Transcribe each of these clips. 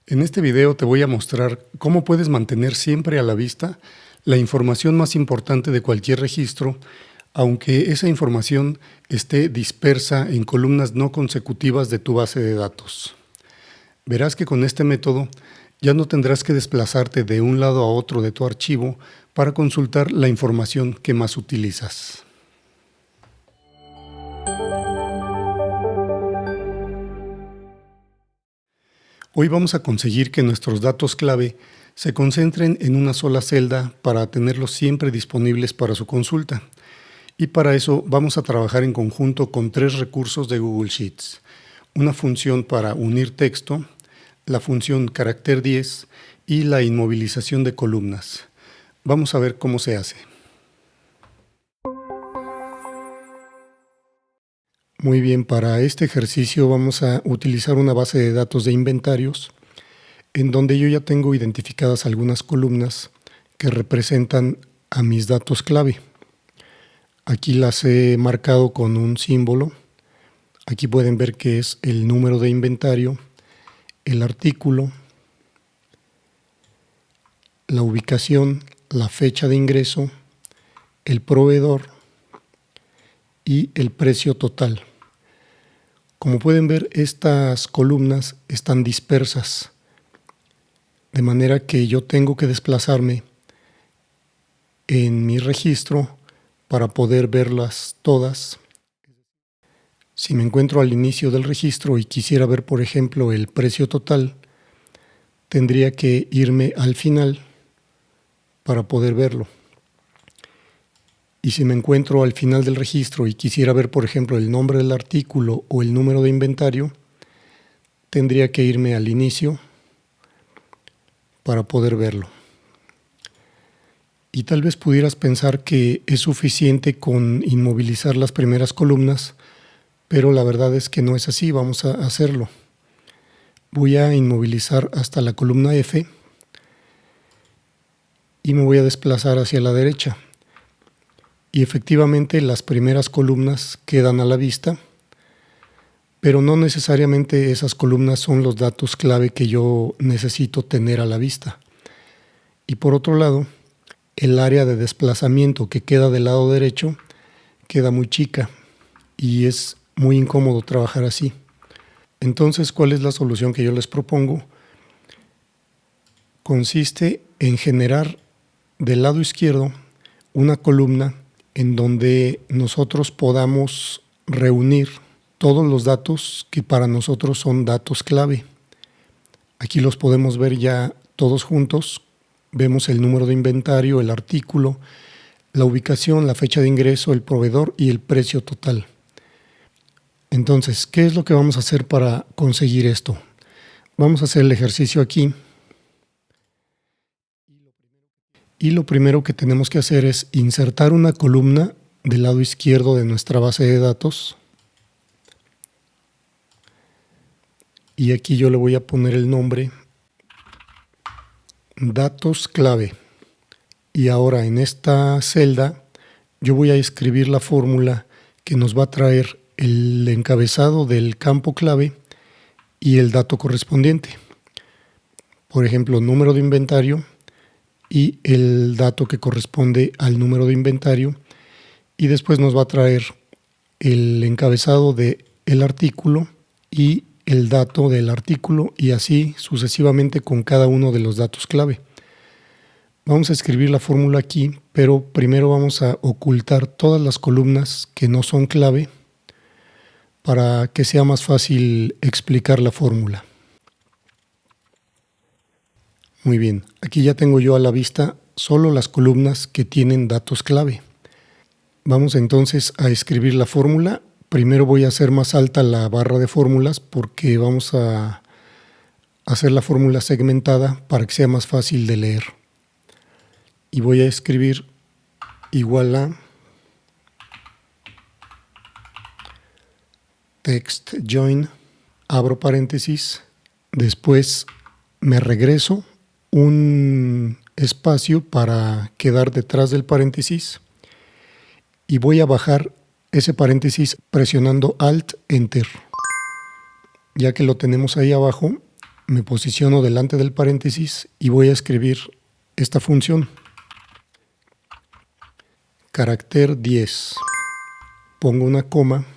En este video te voy a mostrar cómo puedes mantener siempre a la vista la información más importante de cualquier registro, aunque esa información esté dispersa en columnas no consecutivas de tu base de datos. Verás que con este método ya no tendrás que desplazarte de un lado a otro de tu archivo para consultar la información que más utilizas. Hoy vamos a conseguir que nuestros datos clave se concentren en una sola celda para tenerlos siempre disponibles para su consulta. Y para eso vamos a trabajar en conjunto con tres recursos de Google Sheets. Una función para unir texto, la función carácter 10 y la inmovilización de columnas. Vamos a ver cómo se hace. Muy bien, para este ejercicio vamos a utilizar una base de datos de inventarios en donde yo ya tengo identificadas algunas columnas que representan a mis datos clave. Aquí las he marcado con un símbolo. Aquí pueden ver que es el número de inventario, el artículo, la ubicación, la fecha de ingreso, el proveedor y el precio total. Como pueden ver, estas columnas están dispersas, de manera que yo tengo que desplazarme en mi registro para poder verlas todas. Si me encuentro al inicio del registro y quisiera ver, por ejemplo, el precio total, tendría que irme al final para poder verlo. Y si me encuentro al final del registro y quisiera ver, por ejemplo, el nombre del artículo o el número de inventario, tendría que irme al inicio para poder verlo. Y tal vez pudieras pensar que es suficiente con inmovilizar las primeras columnas, pero la verdad es que no es así. Vamos a hacerlo. Voy a inmovilizar hasta la columna F y me voy a desplazar hacia la derecha. Y efectivamente las primeras columnas quedan a la vista, pero no necesariamente esas columnas son los datos clave que yo necesito tener a la vista. Y por otro lado, el área de desplazamiento que queda del lado derecho queda muy chica y es muy incómodo trabajar así. Entonces, ¿cuál es la solución que yo les propongo? Consiste en generar del lado izquierdo una columna en donde nosotros podamos reunir todos los datos que para nosotros son datos clave. Aquí los podemos ver ya todos juntos. Vemos el número de inventario, el artículo, la ubicación, la fecha de ingreso, el proveedor y el precio total. Entonces, ¿qué es lo que vamos a hacer para conseguir esto? Vamos a hacer el ejercicio aquí. Y lo primero que tenemos que hacer es insertar una columna del lado izquierdo de nuestra base de datos. Y aquí yo le voy a poner el nombre datos clave. Y ahora en esta celda yo voy a escribir la fórmula que nos va a traer el encabezado del campo clave y el dato correspondiente. Por ejemplo, número de inventario y el dato que corresponde al número de inventario, y después nos va a traer el encabezado del artículo y el dato del artículo, y así sucesivamente con cada uno de los datos clave. Vamos a escribir la fórmula aquí, pero primero vamos a ocultar todas las columnas que no son clave para que sea más fácil explicar la fórmula. Muy bien, aquí ya tengo yo a la vista solo las columnas que tienen datos clave. Vamos entonces a escribir la fórmula. Primero voy a hacer más alta la barra de fórmulas porque vamos a hacer la fórmula segmentada para que sea más fácil de leer. Y voy a escribir igual a text join, abro paréntesis, después me regreso un espacio para quedar detrás del paréntesis y voy a bajar ese paréntesis presionando Alt Enter. Ya que lo tenemos ahí abajo, Me posiciono delante del paréntesis y voy a escribir esta función. Carácter 10. Pongo una coma.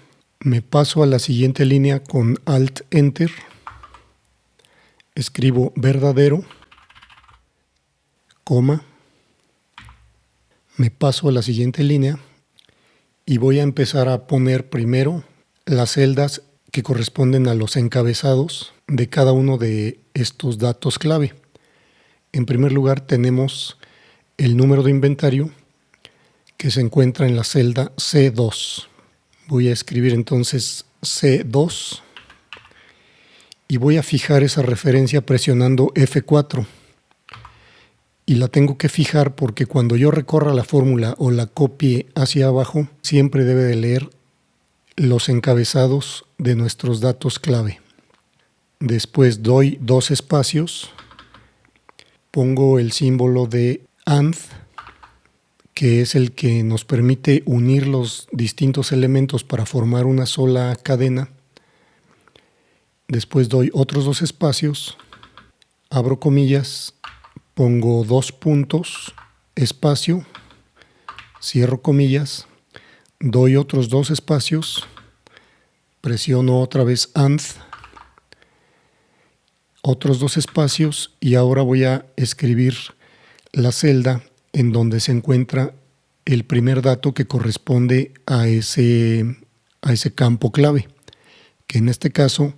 Me paso a la siguiente línea con Alt-Enter. Escribo verdadero, coma. Me paso a la siguiente línea y voy a empezar a poner primero las celdas que corresponden a los encabezados de cada uno de estos datos clave. En primer lugar tenemos el número de inventario que se encuentra en la celda C2. Voy a escribir entonces C2 y voy a fijar esa referencia presionando F4. Y la tengo que fijar porque cuando yo recorra la fórmula o la copie hacia abajo, siempre debe de leer los encabezados de nuestros datos clave. Después doy 2 espacios, pongo el símbolo de AND, que es el que nos permite unir los distintos elementos para formar una sola cadena. Después doy otros 2 espacios, abro comillas, pongo 2 puntos, espacio, cierro comillas, doy otros 2 espacios, presiono otra vez AND, otros 2 espacios y ahora voy a escribir la celda en donde se encuentra el primer dato que corresponde a ese campo clave, que en este caso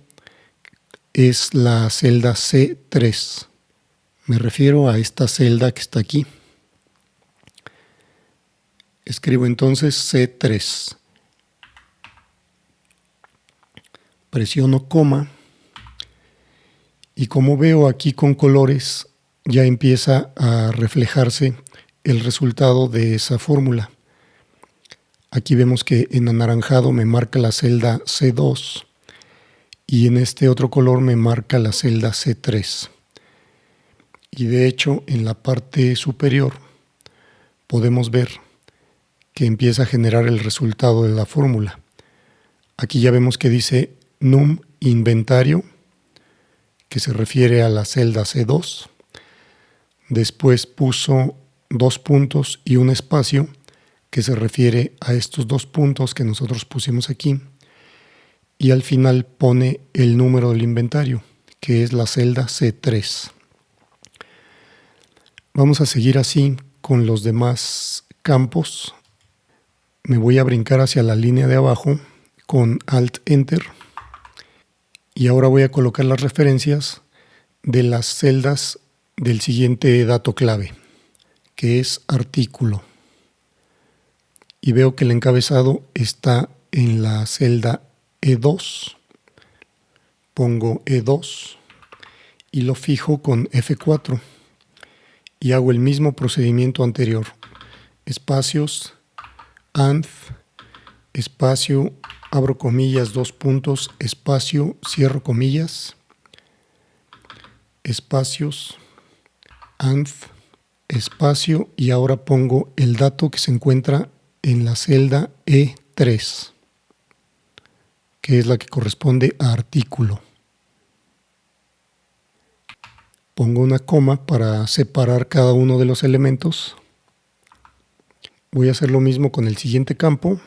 es la celda C3. Me refiero a esta celda que está aquí. Escribo entonces C3. Presiono coma. Y como veo aquí con colores, ya empieza a reflejarse el resultado de esa fórmula. Aquí vemos que en anaranjado me marca la celda C2 y en este otro color me marca la celda C3. Y de hecho, en la parte superior podemos ver que empieza a generar el resultado de la fórmula. Aquí ya vemos que dice num inventario, que se refiere a la celda C2. Después puso 2 puntos y un espacio, que se refiere a estos 2 puntos que nosotros pusimos aquí. Y al final pone el número del inventario, que es la celda C3. Vamos a seguir así con los demás campos. Me voy a brincar hacia la línea de abajo con Alt-Enter. Y ahora voy a colocar las referencias de las celdas del siguiente dato clave, que es artículo. Y veo que el encabezado está en la celda E2. Pongo E2 y lo fijo con F4. Y hago el mismo procedimiento anterior. Espacios, AND, espacio, abro comillas, 2 puntos, espacio, cierro comillas, espacios, AND, espacio, y ahora pongo el dato que se encuentra en la celda E3, que es la que corresponde a artículo. Pongo una coma para separar cada uno de los elementos. Voy a hacer lo mismo con el siguiente campo.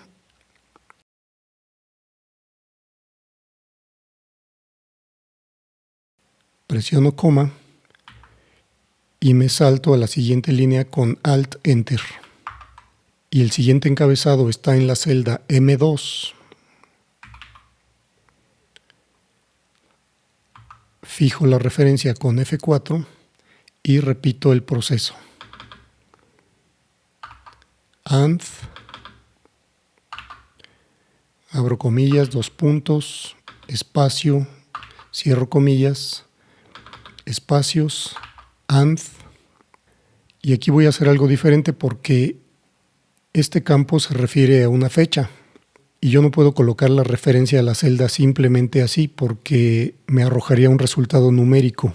Presiono coma y me salto a la siguiente línea con Alt-Enter. Y el siguiente encabezado está en la celda M2. Fijo la referencia con F4 y repito el proceso. AND, abro comillas, 2 puntos, espacio, cierro comillas, espacios, AND. Y aquí voy a hacer algo diferente porque este campo se refiere a una fecha. Y yo no puedo colocar la referencia a la celda simplemente así porque me arrojaría un resultado numérico.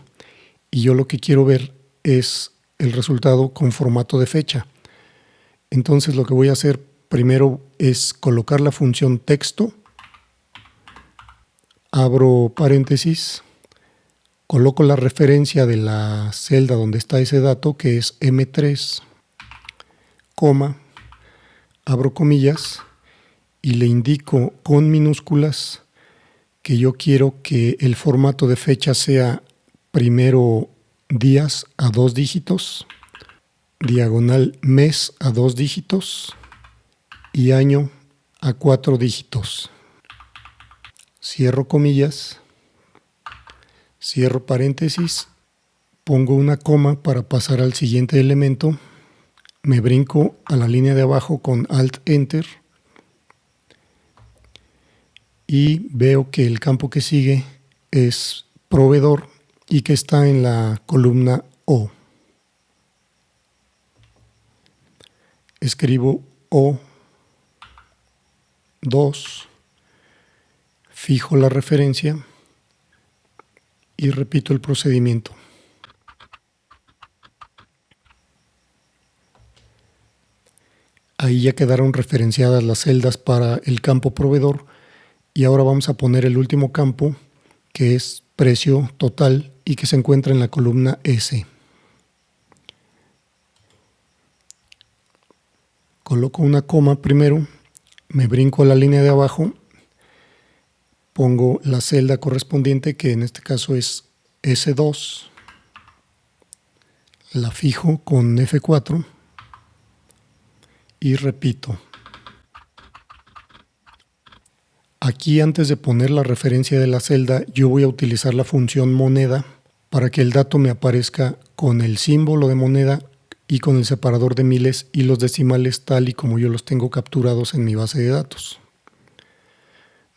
Y yo lo que quiero ver es el resultado con formato de fecha. Entonces lo que voy a hacer primero es colocar la función texto, abro paréntesis, Coloco la referencia de la celda donde está ese dato, que es M3, coma, abro comillas y le indico con minúsculas que yo quiero que el formato de fecha sea primero días a 2 dígitos, diagonal mes a 2 dígitos y año a 4 dígitos. Cierro comillas, cierro paréntesis, pongo una coma para pasar al siguiente elemento, me brinco a la línea de abajo con Alt-Enter y veo que el campo que sigue es proveedor y que está en la columna O. Escribo O2, fijo la referencia y repito el procedimiento. Ahí ya quedaron referenciadas las celdas para el campo proveedor y ahora vamos a poner el último campo, que es precio total y que se encuentra en la columna S. Coloco una coma primero, me brinco a la línea de abajo, pongo la celda correspondiente, que en este caso es S2, la fijo con F4 y repito. Aquí, antes de poner la referencia de la celda, yo voy a utilizar la función moneda para que el dato me aparezca con el símbolo de moneda y con el separador de miles y los decimales tal y como yo los tengo capturados en mi base de datos.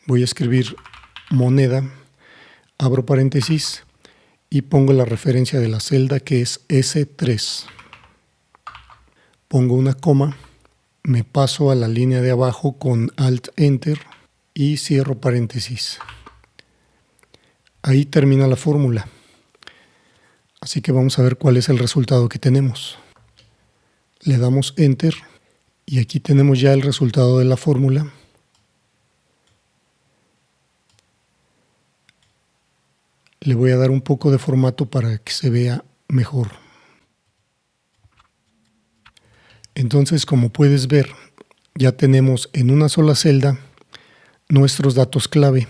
Voy a escribir moneda, abro paréntesis y pongo la referencia de la celda, que es S3. Pongo una coma, me paso a la línea de abajo con Alt-Enter y cierro paréntesis. Ahí termina la fórmula. Así que vamos a ver cuál es el resultado que tenemos. Le damos Enter y aquí tenemos ya el resultado de la fórmula. Le voy a dar un poco de formato para que se vea mejor. Entonces, como puedes ver, ya tenemos en una sola celda nuestros datos clave,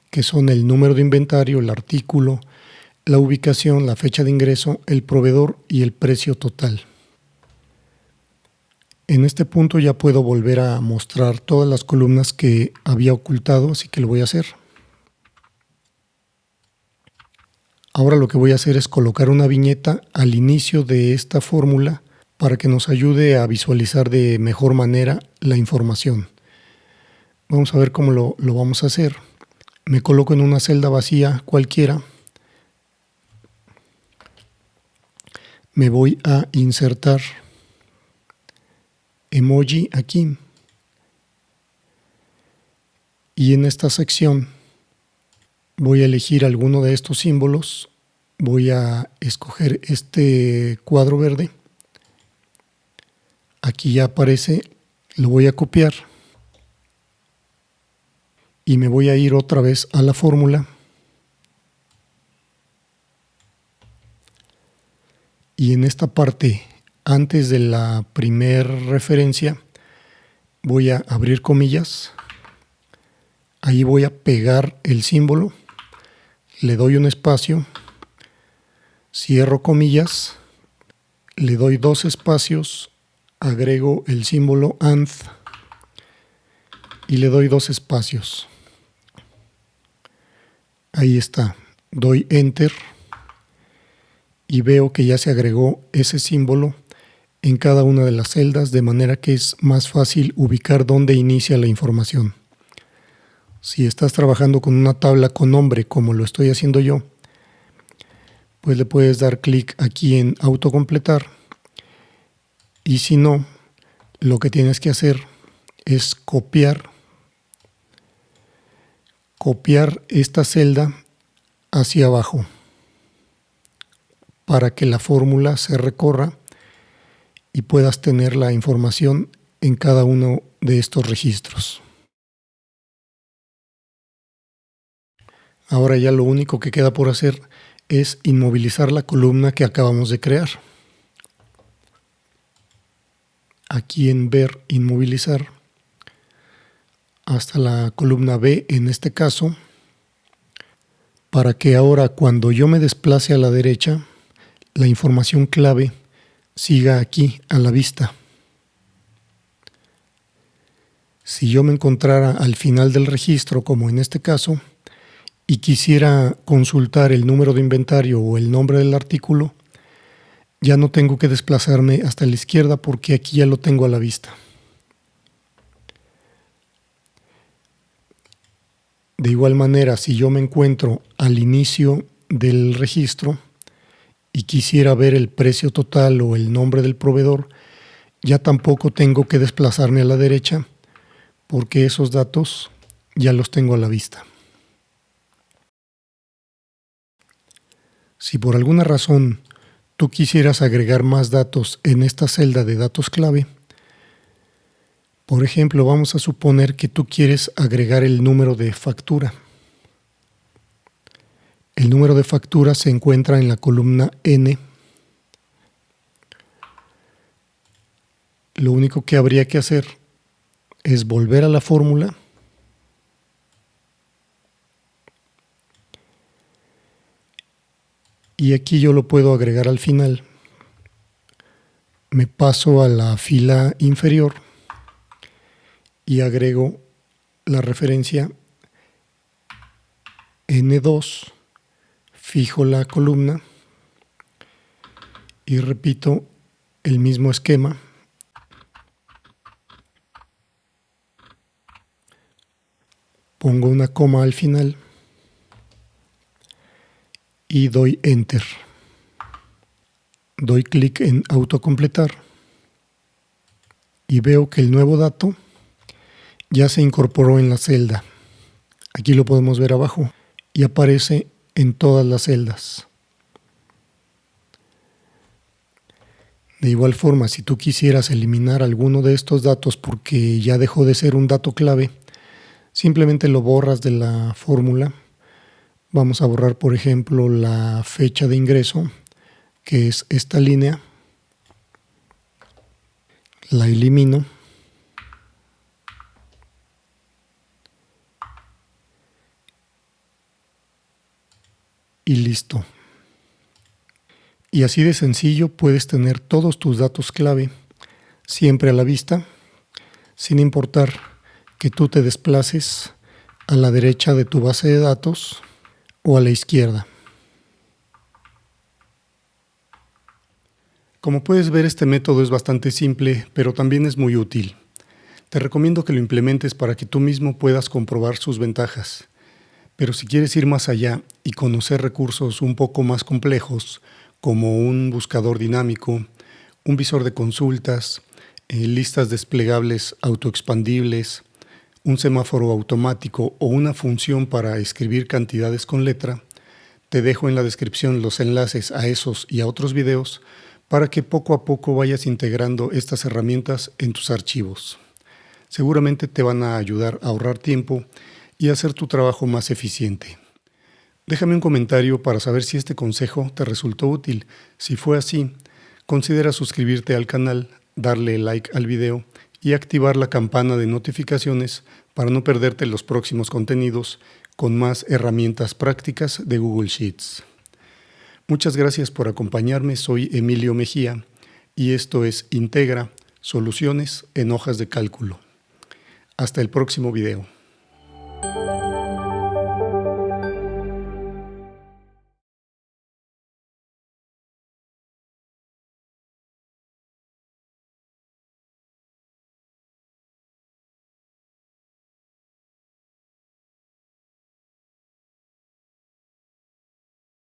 que son el número de inventario, el artículo, la ubicación, la fecha de ingreso, el proveedor y el precio total. En este punto ya puedo volver a mostrar todas las columnas que había ocultado, así que lo voy a hacer. Ahora lo que voy a hacer es colocar una viñeta al inicio de esta fórmula para que nos ayude a visualizar de mejor manera la información. Vamos a ver cómo lo vamos a hacer. Me coloco en una celda vacía cualquiera. Me voy a insertar emoji aquí. Y en esta sección voy a elegir alguno de estos símbolos. Voy a escoger este cuadro verde. Aquí ya aparece, lo voy a copiar. Y me voy a ir otra vez a la fórmula. Y en esta parte, antes de la primera referencia, voy a abrir comillas. Ahí voy a pegar el símbolo. Le doy un espacio. Cierro comillas. Le doy 2 espacios. Agrego el símbolo AND. Y le doy 2 espacios. Ahí está. Doy Enter. Y veo que ya se agregó ese símbolo en cada una de las celdas, de manera que es más fácil ubicar dónde inicia la información. Si estás trabajando con una tabla con nombre, como lo estoy haciendo yo, pues le puedes dar clic aquí en autocompletar. Y si no, lo que tienes que hacer es copiar esta celda hacia abajo para que la fórmula se recorra y puedas tener la información en cada uno de estos registros. Ahora ya lo único que queda por hacer es inmovilizar la columna que acabamos de crear. Aquí en Ver, Inmovilizar, hasta la columna B en este caso, para que ahora cuando yo me desplace a la derecha, la información clave siga aquí a la vista. Si yo me encontrara al final del registro, como en este caso, y quisiera consultar el número de inventario o el nombre del artículo, ya no tengo que desplazarme hasta la izquierda porque aquí ya lo tengo a la vista. De igual manera, si yo me encuentro al inicio del registro y quisiera ver el precio total o el nombre del proveedor, ya tampoco tengo que desplazarme a la derecha porque esos datos ya los tengo a la vista. Si por alguna razón tú quisieras agregar más datos en esta celda de datos clave, por ejemplo, vamos a suponer que tú quieres agregar el número de factura. El número de factura se encuentra en la columna N. Lo único que habría que hacer es volver a la fórmula y aquí yo lo puedo agregar al final. Me paso a la fila inferior y agrego la referencia N2, fijo la columna y repito el mismo esquema. Pongo una coma al final y doy Enter. Doy clic en autocompletar y veo que el nuevo dato ya se incorporó en la celda. Aquí lo podemos ver abajo y aparece en todas las celdas. De igual forma, si tú quisieras eliminar alguno de estos datos porque ya dejó de ser un dato clave, simplemente lo borras de la fórmula. Vamos a borrar, por ejemplo, la fecha de ingreso, que es esta línea. La elimino. Y listo. Y así de sencillo puedes tener todos tus datos clave siempre a la vista, sin importar que tú te desplaces a la derecha de tu base de datos o a la izquierda. Como puedes ver, este método es bastante simple, pero también es muy útil. Te recomiendo que lo implementes para que tú mismo puedas comprobar sus ventajas. Pero si quieres ir más allá y conocer recursos un poco más complejos, como un buscador dinámico, un visor de consultas, listas desplegables autoexpandibles, un semáforo automático o una función para escribir cantidades con letra, te dejo en la descripción los enlaces a esos y a otros videos para que poco a poco vayas integrando estas herramientas en tus archivos. Seguramente te van a ayudar a ahorrar tiempo y hacer tu trabajo más eficiente. Déjame un comentario para saber si este consejo te resultó útil. Si fue así, considera suscribirte al canal, darle like al video y activar la campana de notificaciones para no perderte los próximos contenidos con más herramientas prácticas de Google Sheets. Muchas gracias por acompañarme, soy Emilio Mejía y esto es Integra, soluciones en hojas de cálculo. Hasta el próximo video.